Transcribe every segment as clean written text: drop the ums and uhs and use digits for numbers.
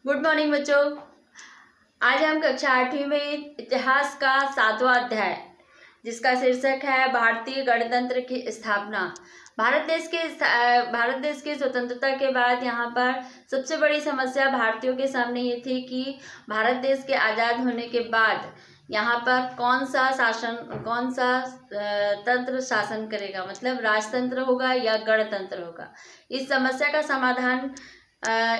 Good morning बच्चों। आज हम कक्षा 8वीं में इतिहास का 7वां अध्याय जिसका शीर्षक है भारतीय गणतंत्र की स्थापना। भारत देश की स्वतंत्रता के बाद यहाँ पर सबसे बड़ी समस्या भारतीयों के सामने ये थी कि भारत देश के आज़ाद होने के बाद यहाँ पर कौन सा तंत्र शासन करेगा, मतलब राजतंत्र होगा या गणतंत्र होगा। इस समस्या का समाधान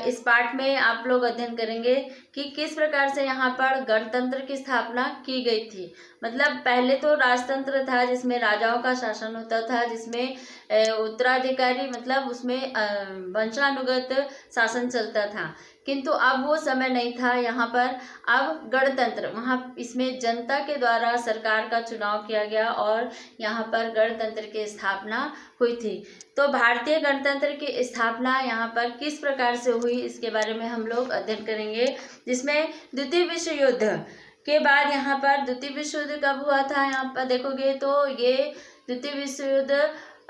इस पाठ में आप लोग अध्ययन करेंगे कि किस प्रकार से यहाँ पर गणतंत्र की स्थापना की गई थी। मतलब पहले तो राजतंत्र था जिसमें राजाओं का शासन होता था, जिसमें उत्तराधिकारी मतलब उसमें वंशानुगत शासन चलता था, किंतु अब वो समय नहीं था। यहाँ पर अब गणतंत्र, वहाँ इसमें जनता के द्वारा सरकार का चुनाव किया गया और यहाँ पर गणतंत्र की स्थापना हुई थी। तो भारतीय गणतंत्र की स्थापना यहाँ पर किस प्रकार से हुई इसके बारे में हम लोग अध्ययन करेंगे, जिसमें द्वितीय विश्व युद्ध के बाद यहाँ पर द्वितीय विश्व युद्ध कब हुआ था। यहाँ पर देखोगे तो ये द्वितीय विश्व युद्ध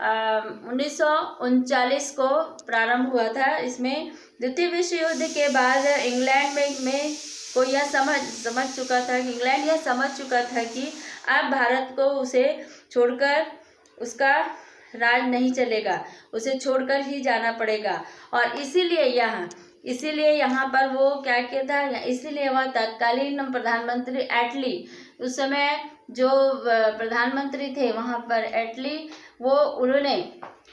1939 को प्रारंभ हुआ था। इसमें द्वितीय विश्व युद्ध के बाद इंग्लैंड में कोई यह समझ चुका था कि इंग्लैंड यह समझ चुका था कि अब भारत को उसे छोड़कर उसका राज नहीं चलेगा, उसे छोड़कर ही जाना पड़ेगा। और इसीलिए यहाँ पर वो क्या किया था, इसीलिए वह तत्कालीन प्रधानमंत्री एटली, उस समय जो प्रधानमंत्री थे वहाँ पर एटली, उन्होंने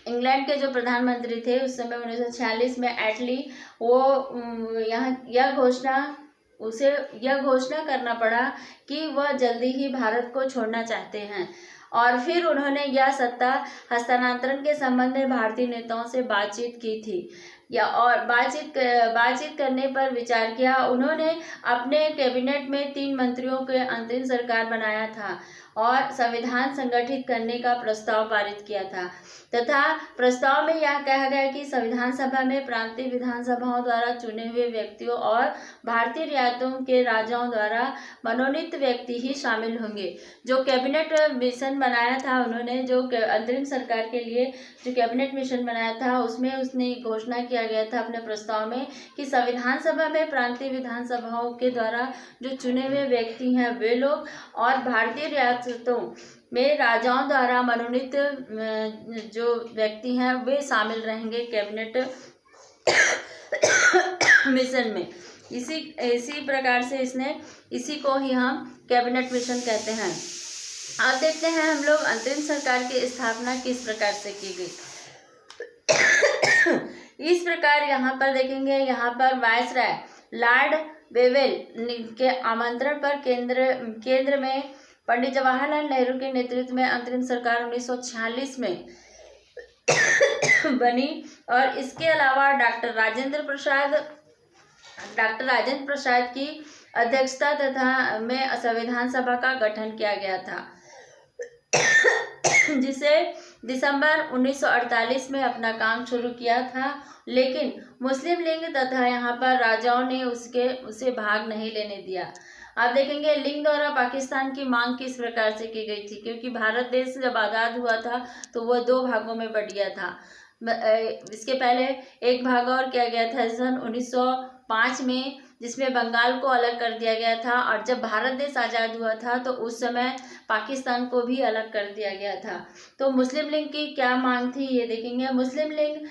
इंग्लैंड के जो प्रधानमंत्री थे उस समय 1946 में एटली, वो यह घोषणा करना पड़ा कि वह जल्दी ही भारत को छोड़ना चाहते हैं। और फिर उन्होंने यह सत्ता हस्तांतरण के संबंध में भारतीय नेताओं से बातचीत की थी और बातचीत करने पर विचार किया। उन्होंने अपने कैबिनेट में 3 मंत्रियों के अंतरिम सरकार बनाया था और संविधान संगठित करने का प्रस्ताव पारित किया था, तथा प्रस्ताव में यह कहा गया कि संविधान सभा में प्रांतीय विधानसभाओं द्वारा चुने हुए व्यक्तियों और भारतीय रियासतों के राजाओं द्वारा मनोनीत व्यक्ति ही शामिल होंगे। जो कैबिनेट मिशन बनाया था, उन्होंने जो अंतरिम सरकार के लिए जो कैबिनेट मिशन बनाया था उसमें उसने घोषणा किया गया था अपने प्रस्ताव में कि संविधान सभा में प्रांतीय विधानसभाओं के द्वारा जो चुने हुए व्यक्ति हैं वे लोग और भारतीय रियासतों में राजाओं द्वारा मनोनीत जो व्यक्ति हैं वे शामिल रहेंगे कैबिनेट मिशन में। इसी प्रकार से इसी को ही हम कैबिनेट मिशन कहते हैं। अब देखते हैं हम लोग अंतरिम सरकार की स्थापना किस प्रकार से की गई। इस प्रकार यहाँ पर देखेंगे, यहाँ पर वायसराय लॉर्ड वेवेल के आमंत्रण पर केंद्र में पंडित जवाहरलाल नेहरू के नेतृत्व में अंतरिम सरकार 1946 में बनी। और इसके अलावा डॉक्टर राजेंद्र प्रसाद की अध्यक्षता तथा में संविधान सभा का गठन किया गया था, जिसे दिसंबर 1948 में अपना काम शुरू किया था। लेकिन मुस्लिम लीग तथा यहाँ पर राजाओं ने उसे भाग नहीं लेने दिया। आप देखेंगे लीग द्वारा पाकिस्तान की मांग किस प्रकार से की गई थी, क्योंकि भारत देश जब आज़ाद हुआ था तो वह 2 भागों में बट गया था। इसके पहले एक भाग और किया गया था सन 1905 में, जिसमें बंगाल को अलग कर दिया गया था। और जब भारत देश आज़ाद हुआ था तो उस समय पाकिस्तान को भी अलग कर दिया गया था। तो मुस्लिम लीग की क्या मांग थी ये देखेंगे। मुस्लिम लीग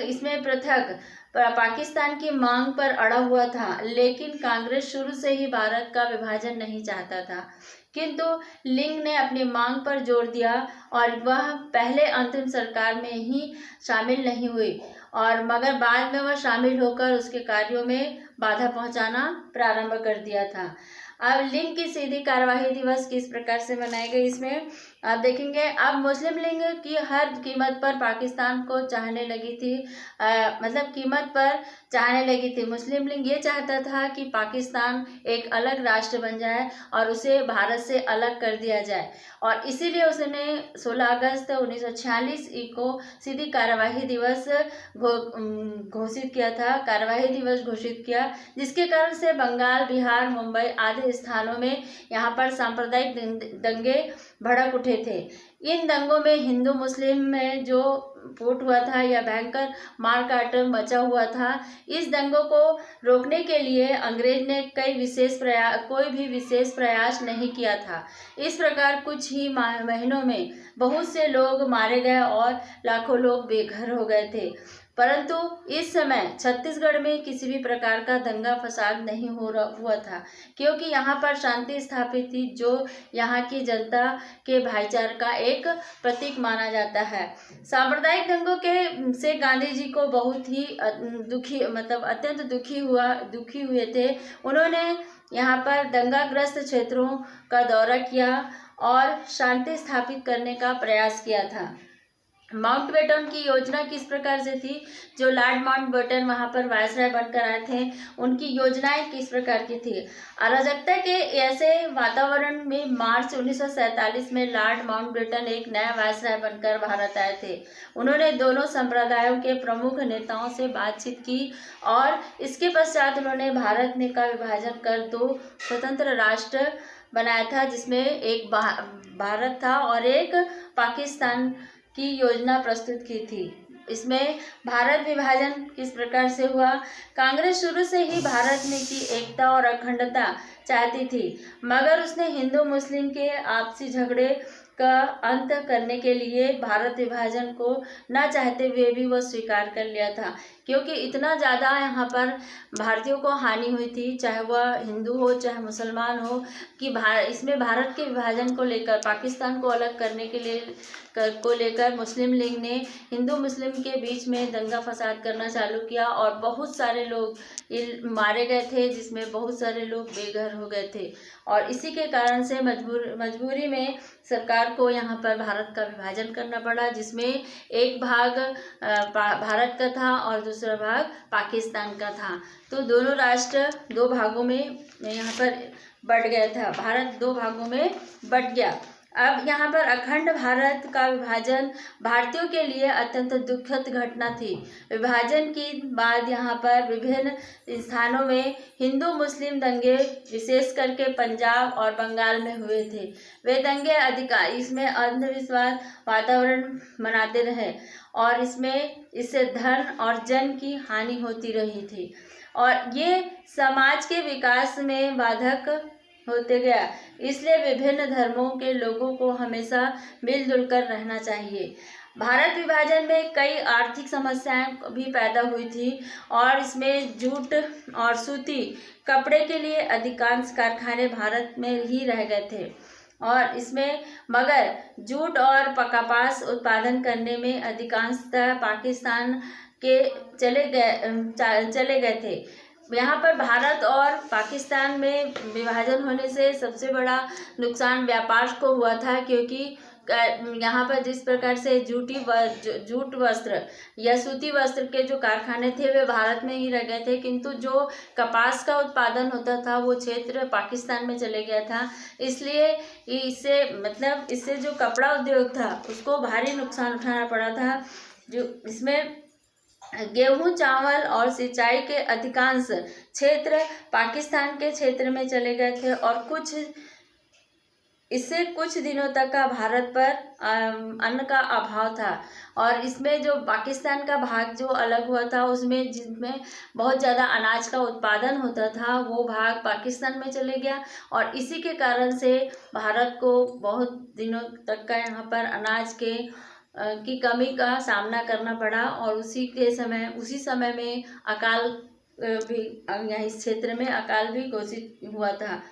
इसमें पृथक पाकिस्तान की मांग पर अड़ा हुआ था, लेकिन कांग्रेस शुरू से ही भारत का विभाजन नहीं चाहता था, किंतु लीग ने अपनी मांग पर जोर दिया और वह पहले अंतरिम सरकार में ही शामिल नहीं हुई, और मगर बाद में वह शामिल होकर उसके कार्यों में बाधा पहुंचाना प्रारंभ कर दिया था। अब लीग की सीधी कार्यवाही दिवस किस प्रकार से मनाए गए इसमें आप देखेंगे। अब मुस्लिम लीग की हर कीमत पर पाकिस्तान को चाहने लगी थी, मुस्लिम लीग ये चाहता था कि पाकिस्तान एक अलग राष्ट्र बन जाए और उसे भारत से अलग कर दिया जाए, और इसीलिए उसने 16 अगस्त 1946 को सीधी कार्यवाही दिवस घोषित किया, जिसके कारण से बंगाल, बिहार, मुंबई आदि स्थानों में यहाँ पर सांप्रदायिक दंगे भड़क उठे थे। इन दंगों में हिंदू मुस्लिम में जो फूट हुआ था या भयंकर मारकाट मचा हुआ था। इस दंगों को रोकने के लिए अंग्रेज ने कोई भी विशेष प्रयास नहीं किया था। इस प्रकार कुछ ही महीनों में बहुत से लोग मारे गए और लाखों लोग बेघर हो गए थे। परंतु इस समय छत्तीसगढ़ में किसी भी प्रकार का दंगा फसाद नहीं हुआ था, क्योंकि यहाँ पर शांति स्थापित थी, जो यहाँ की जनता के भाईचारे का एक प्रतीक माना जाता है। सांप्रदायिक दंगों के से गांधी जी को बहुत ही अत्यंत दुखी हुए थे। उन्होंने यहाँ पर दंगाग्रस्त क्षेत्रों का दौरा किया और शांति स्थापित करने का प्रयास किया था। माउंटबेटन की योजना किस प्रकार से थी? जो लॉर्ड माउंटबेटन वहाँ पर वायसराय बनकर आए थे, उनकी योजनाएं किस प्रकार की थी? अराजकता के ऐसे वातावरण में मार्च 1947 में लॉर्ड माउंटबेटन एक नया वायसराय बनकर भारत आए थे। उन्होंने दोनों संप्रदायों के प्रमुख नेताओं से बातचीत की और इसके पश्चात उन्होंने भारत का विभाजन कर 2 स्वतंत्र राष्ट्र बनाया था, जिसमें एक भारत था और एक पाकिस्तान की योजना प्रस्तुत की थी। इसमें भारत विभाजन किस प्रकार से हुआ? कांग्रेस शुरू से ही भारत में की एकता और अखंडता चाहती थी, मगर उसने हिंदू मुस्लिम के आपसी झगड़े का अंत करने के लिए भारत विभाजन को न चाहते हुए भी वह स्वीकार कर लिया था, क्योंकि इतना ज़्यादा यहाँ पर भारतीयों को हानि हुई थी, चाहे वह हिंदू हो चाहे मुसलमान हो, कि इसमें भारत के विभाजन को लेकर, पाकिस्तान को अलग करने के लिए मुस्लिम लीग ने हिंदू मुस्लिम के बीच में दंगा फसाद करना चालू किया और बहुत सारे लोग मारे गए थे, जिसमें बहुत सारे लोग बेघर हो गए थे। और इसी के कारण से मजबूरी में सरकार को यहाँ पर भारत का विभाजन करना पड़ा, जिसमें एक भाग भारत का था और दूसरा भाग पाकिस्तान का था। तो दोनों राष्ट्र 2 भागों में यहाँ पर बट गया था, भारत 2 भागों में बट गया। अब यहाँ पर अखंड भारत का विभाजन भारतीयों के लिए अत्यंत दुखद घटना थी। विभाजन के बाद यहाँ पर विभिन्न स्थानों में हिंदू मुस्लिम दंगे विशेष करके पंजाब और बंगाल में हुए थे। वे दंगे इसमें अंधविश्वास वातावरण बनाते रहे और इससे धन और जन की हानि होती रही थी और ये समाज के विकास में बाधक होते गया। इसलिए विभिन्न धर्मों के लोगों को हमेशा मिलजुल कर रहना चाहिए। भारत विभाजन में कई आर्थिक समस्याएं भी पैदा हुई थी और इसमें जूट और सूती कपड़े के लिए अधिकांश कारखाने भारत में ही रह गए थे और इसमें मगर जूट और कपास उत्पादन करने में अधिकांशतः पाकिस्तान के चले गए थे। यहाँ पर भारत और पाकिस्तान में विभाजन होने से सबसे बड़ा नुकसान व्यापार को हुआ था, क्योंकि यहाँ पर जिस प्रकार से जूट वस्त्र या सूती वस्त्र के जो कारखाने थे वे भारत में ही रह गए थे, किंतु जो कपास का उत्पादन होता था वो क्षेत्र पाकिस्तान में चले गया था। इसलिए इससे जो कपड़ा उद्योग था उसको भारी नुकसान उठाना पड़ा था। जो इसमें गेहूं, चावल और सिंचाई के अधिकांश क्षेत्र पाकिस्तान के क्षेत्र में चले गए थे और कुछ दिनों तक का भारत पर अन्न का अभाव था और इसमें जो पाकिस्तान का भाग जो अलग हुआ था उसमें जिसमें बहुत ज़्यादा अनाज का उत्पादन होता था वो भाग पाकिस्तान में चले गया और इसी के कारण से भारत को बहुत दिनों तक का यहाँ पर अनाज की कमी का सामना करना पड़ा और उसी समय में अकाल भी इस क्षेत्र में अकाल भी घोषित हुआ था।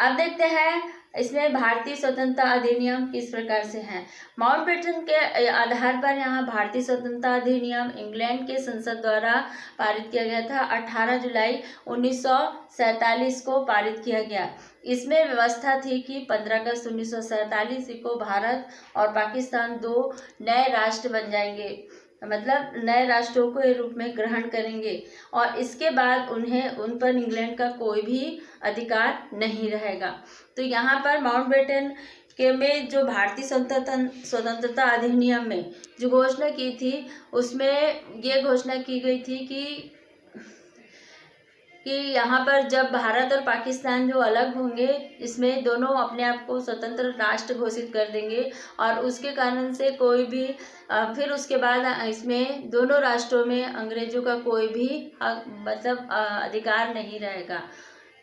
अब देखते हैं इसमें भारतीय स्वतंत्रता अधिनियम किस प्रकार से है। माउंटबेटन के आधार पर यहाँ भारतीय स्वतंत्रता अधिनियम इंग्लैंड के संसद द्वारा पारित किया गया था। 18 जुलाई 1947 को पारित किया गया। इसमें व्यवस्था थी कि 15 अगस्त 1947 को भारत और पाकिस्तान 2 नए राष्ट्र बन जाएंगे, मतलब नए राष्ट्रों के रूप में ग्रहण करेंगे और इसके बाद उन पर इंग्लैंड का कोई भी अधिकार नहीं रहेगा। तो यहाँ पर माउंटबेटन में जो भारतीय स्वतंत्रता अधिनियम में जो घोषणा की थी उसमें ये घोषणा की गई थी कि कि यहाँ पर जब भारत और पाकिस्तान जो अलग होंगे, इसमें दोनों अपने आप को स्वतंत्र राष्ट्र घोषित कर देंगे और उसके कारण से कोई भी फिर उसके बाद इसमें दोनों राष्ट्रों में अंग्रेजों का कोई भी मतलब अधिकार नहीं रहेगा।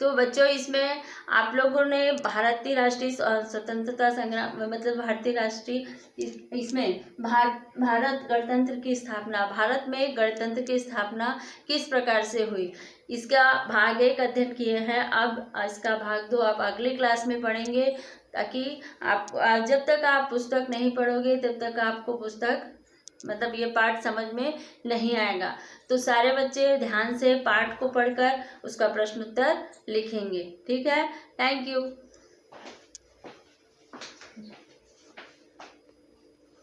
तो बच्चों, इसमें आप लोगों ने भारतीय राष्ट्रीय स्वतंत्रता संग्राम मतलब भारतीय राष्ट्रीय इसमें भारत गणतंत्र की स्थापना, भारत में गणतंत्र की स्थापना किस प्रकार से हुई, इसका भाग 1 अध्ययन किए हैं। अब इसका भाग 2 आप अगली क्लास में पढ़ेंगे, ताकि आप जब तक आप पुस्तक नहीं पढ़ोगे तब तक आपको पुस्तक मतलब ये पाठ समझ में नहीं आएगा। तो सारे बच्चे ध्यान से पाठ को पढ़कर उसका प्रश्न उत्तर लिखेंगे। ठीक है, थैंक यू।